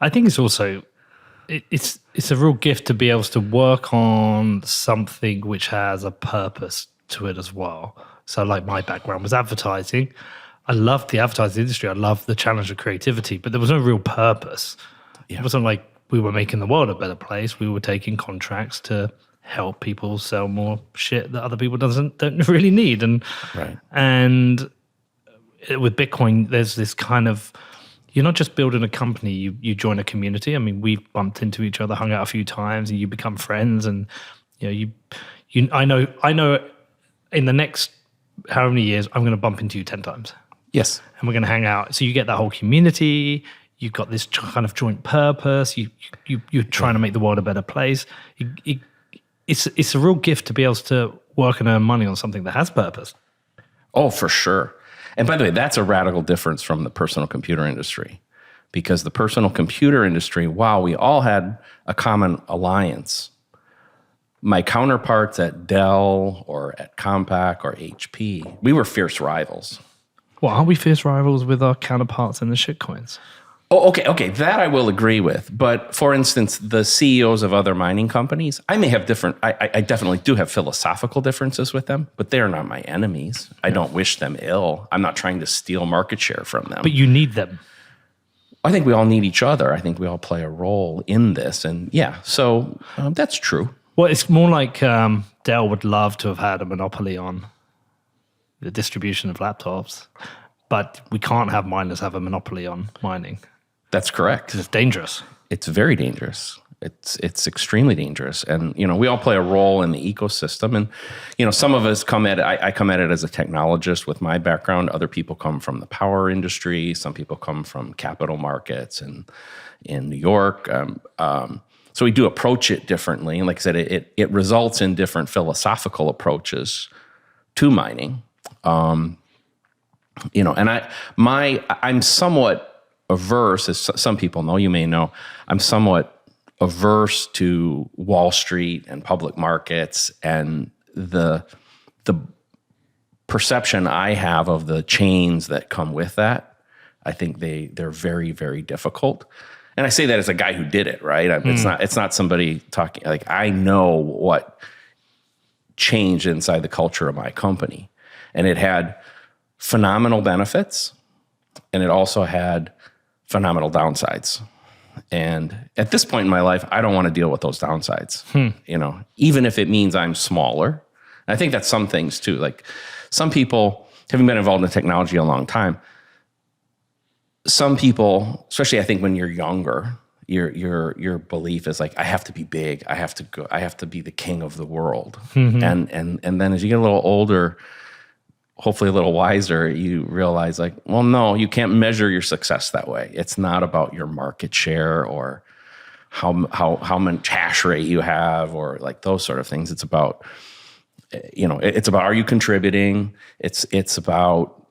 I think it's also it's a real gift to be able to work on something which has a purpose to it as well. So like my background was advertising. I loved the advertising industry. I loved the challenge of creativity, but there was no real purpose. It wasn't like we were making the world a better place. We were taking contracts to help people sell more shit that other people don't really need. And with Bitcoin, there's this kind of, you're not just building a company, you join a community. I mean, we've bumped into each other, hung out a few times, and you become friends. And I know in the next how many years I'm going to bump into you 10 times. Yes. And we're going to hang out. So you get that whole community. You've got this kind of joint purpose. You're trying to make the world a better place. It's a real gift to be able to work and earn money on something that has purpose. Oh, for sure. And by the way, that's a radical difference from the personal computer industry, because the personal computer industry, while we all had a common alliance, my counterparts at Dell or at Compaq or HP, we were fierce rivals. Well, aren't we fierce rivals with our counterparts in the shitcoins? Oh, okay, that I will agree with. But for instance, the CEOs of other mining companies, I may have different, I definitely do have philosophical differences with them, but they are not my enemies. I don't wish them ill. I'm not trying to steal market share from them. But you need them. I think we all need each other. I think we all play a role in this. And yeah, so that's true. Well, it's more like Dell would love to have had a monopoly on the distribution of laptops, but we can't have miners have a monopoly on mining. That's correct. Because it's dangerous. It's very dangerous. It's extremely dangerous. And, we all play a role in the ecosystem. And, some of us come at it, I come at it as a technologist with my background. Other people come from the power industry. Some people come from capital markets and in New York. So we do approach it differently. And like I said, it results in different philosophical approaches to mining. And I'm somewhat averse, as some people know, you may know, I'm somewhat averse to Wall Street and public markets and the perception I have of the chains that come with that. I think they're very, very difficult. And I say that as a guy who did it, right? It's not somebody talking, like, I know what changed inside the culture of my company. And it had phenomenal benefits, and it also had phenomenal downsides. And at this point in my life, I don't want to deal with those downsides, even if it means I'm smaller. And I think that's some things too. Like some people, having been involved in technology a long time, some people, especially I think when you're younger, your belief is like, I have to be big. I have to be the king of the world. Mm-hmm. And then as you get a little older, hopefully a little wiser, you realize like, well, no, you can't measure your success that way. It's not about your market share or how much hash rate you have or like those sort of things. It's about, it's about, are you contributing? It's about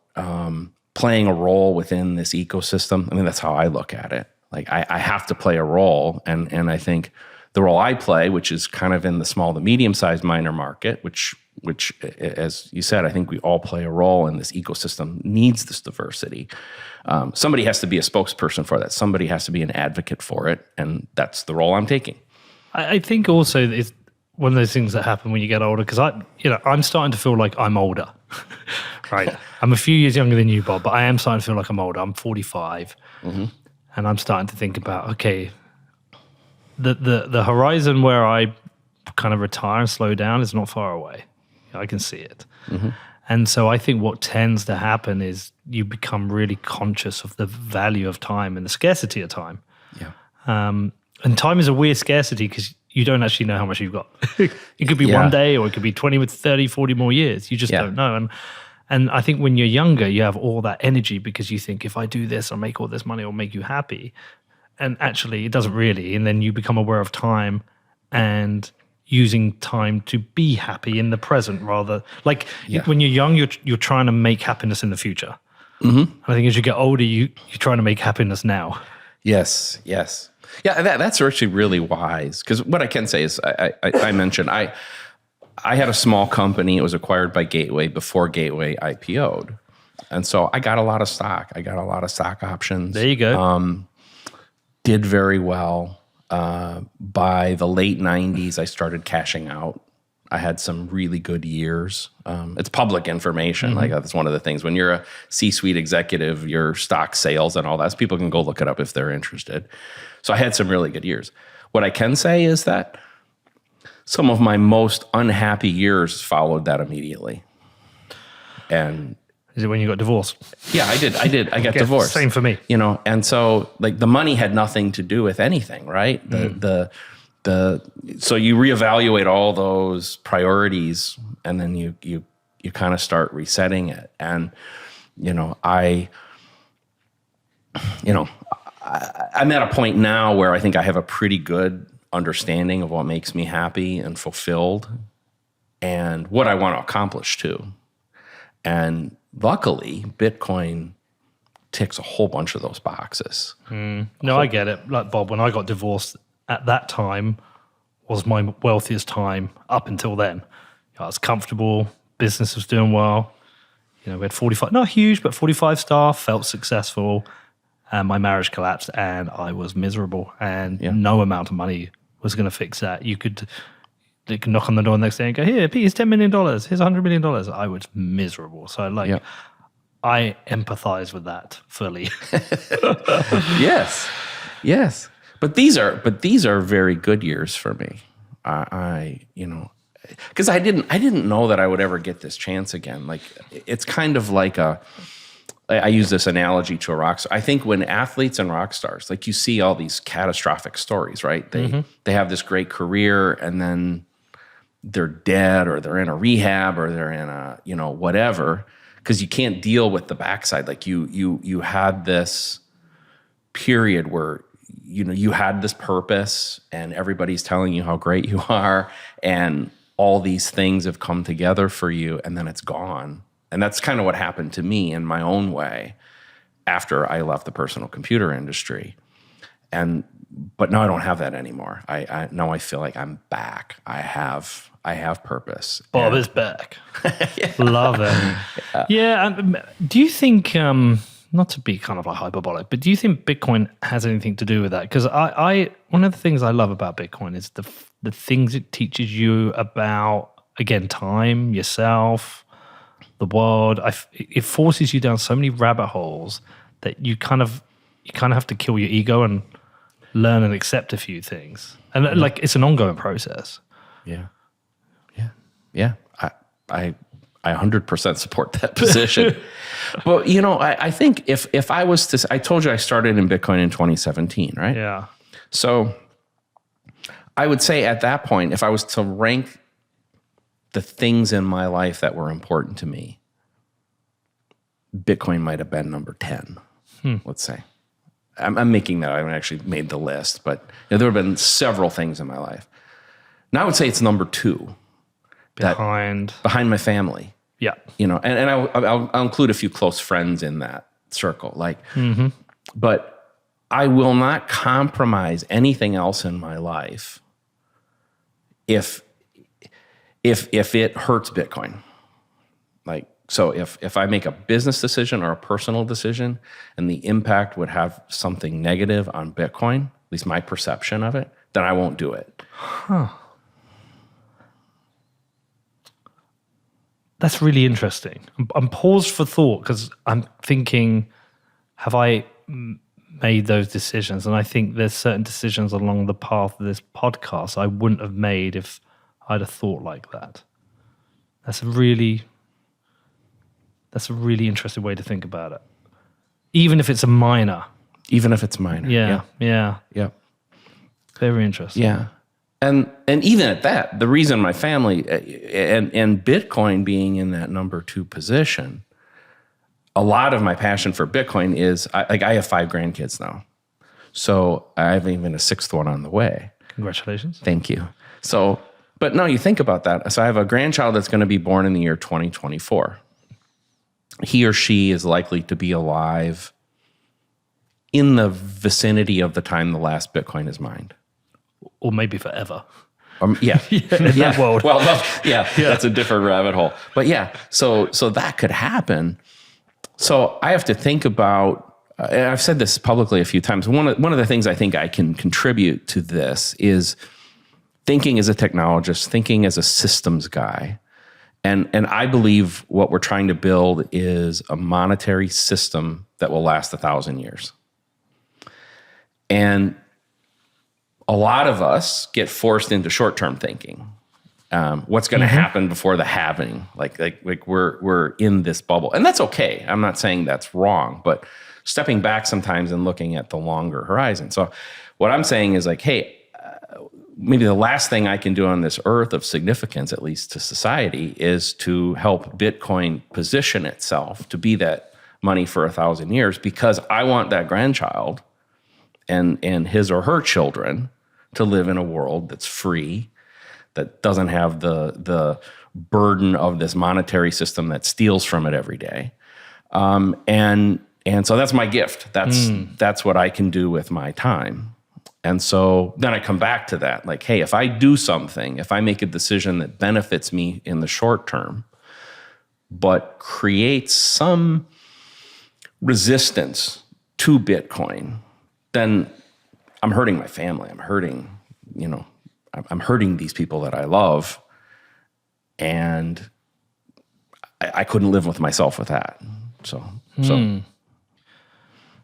playing a role within this ecosystem. I mean, that's how I look at it. Like I have to play a role. And I think the role I play, which is kind of in the small to medium-sized miner market, which, as you said, I think we all play a role in this ecosystem, needs this diversity. Somebody has to be a spokesperson for that. Somebody has to be an advocate for it, and that's the role I'm taking. I think also it's one of those things that happen when you get older, because I'm starting to feel like I'm older, right? I'm a few years younger than you, Bob, but I am starting to feel like I'm older. I'm 45, and I'm starting to think about, okay, the horizon where I kind of retire and slow down is not far away. I can see it. Mm-hmm. And so I think what tends to happen is you become really conscious of the value of time and the scarcity of time. Yeah. And time is a weird scarcity because you don't actually know how much you've got. It could be one day or it could be 20 with 30, 40 more years. You just don't know. And I think when you're younger, you have all that energy because you think, if I do this, I'll make all this money, it'll make you happy. And actually, it doesn't really. And then you become aware of time and using time to be happy in the present rather. Like when you're young, you're trying to make happiness in the future. Mm-hmm. And I think as you get older, you're trying to make happiness now. Yes. Yeah, that's actually really wise. Because what I can say is, I mentioned, I had a small company. It was acquired by Gateway before Gateway IPO'd. And so I got a lot of stock. I got a lot of stock options. There you go. did very well. By the late 90s, I started cashing out. I had some really good years. It's public information. Like that's one of the things. When you're a C-suite executive, your stock sales and all that, so people can go look it up if they're interested. So I had some really good years. What I can say is that some of my most unhappy years followed that immediately. And is it when you got divorced? yeah, I did. I got divorced. Same for me. You know, and so like the money had nothing to do with anything, right? So you reevaluate all those priorities, and then you kind of start resetting it. And I'm at a point now where I think I have a pretty good understanding of what makes me happy and fulfilled, and what I want to accomplish too. And luckily, Bitcoin ticks a whole bunch of those boxes. No, I get it. Like Bob, when I got divorced, at that time was my wealthiest time up until then. I was comfortable, business was doing well. We had 45, not huge, but 45 staff, felt successful. And my marriage collapsed and I was miserable. And no amount of money was going to fix that. You could knock on the door the next day and go, here, Pete, here's $10 million. Here's $100 million. I was miserable. So I empathize with that fully. Yes. But these are very good years for me. Because I didn't know that I would ever get this chance again. Like it's kind of like I use this analogy to a rock star. I think when athletes and rock stars, like you see all these catastrophic stories, right? They have this great career and then they're dead, or they're in a rehab, or they're in a whatever, because you can't deal with the backside. Like you had this period where you had this purpose and everybody's telling you how great you are and all these things have come together for you, and then it's gone. And that's kind of what happened to me in my own way after I left the personal computer industry. But now I don't have that anymore. Now I feel like I'm back. I have purpose. Bob is back. Love it. Yeah. Do you think, not to be kind of like hyperbolic, but do you think Bitcoin has anything to do with that? Because one of the things I love about Bitcoin is the things it teaches you about, again, time, yourself, the world. It forces you down so many rabbit holes that you kind of have to kill your ego and learn and accept a few things. And like it's an ongoing process. Yeah. I 100% support that position. But I think if I was to, I told you I started in Bitcoin in 2017, right? Yeah. So I would say at that point, if I was to rank the things in my life that were important to me, Bitcoin might have been number 10, let's say. I'm making that. I haven't actually made the list, but there have been several things in my life. Now I would say it's number 2. Behind my family. Yeah. And I'll include a few close friends in that circle. Like, but I will not compromise anything else in my life if it hurts Bitcoin. Like, so if I make a business decision or a personal decision and the impact would have something negative on Bitcoin, at least my perception of it, then I won't do it. Huh. That's really interesting. I'm paused for thought because I'm thinking, have I made those decisions? And I think there's certain decisions along the path of this podcast I wouldn't have made if I'd have thought like that. That's a really interesting way to think about it. Even if it's a minor. Yeah. Very interesting. Yeah. And even at that, the reason my family and Bitcoin being in that number 2 position, a lot of my passion for Bitcoin is I have 5 grandkids now. So I have even a 6th one on the way. Congratulations. Thank you. So, but no, you think about that. So I have a grandchild that's going to be born in the year 2024. He or she is likely to be alive in the vicinity of the time the last Bitcoin is mined. Or maybe forever. Yeah. In that world. Well, that's a different rabbit hole. But yeah, so that could happen. So I have to think about and I've said this publicly a few times. One of the things I think I can contribute to this is thinking as a technologist, thinking as a systems guy. And I believe what we're trying to build is a monetary system that will last 1,000 years. And a lot of us get forced into short-term thinking. What's going to happen before the halving? Like we're in this bubble, and that's okay. I'm not saying that's wrong, but stepping back sometimes and looking at the longer horizon. So what I'm saying is like, hey, maybe the last thing I can do on this earth of significance, at least to society, is to help Bitcoin position itself to be that money for 1,000 years, because I want that grandchild and his or her children to live in a world that's free, that doesn't have the burden of this monetary system that steals from it every day. And so that's my gift. That's what I can do with my time. And so then I come back to that, like, hey, if I do something, if I make a decision that benefits me in the short term, but creates some resistance to Bitcoin, then I'm hurting my family. I'm hurting these people that I love. And I couldn't live with myself with that. So I'm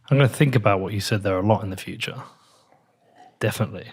going to think about what you said there a lot in the future. Definitely.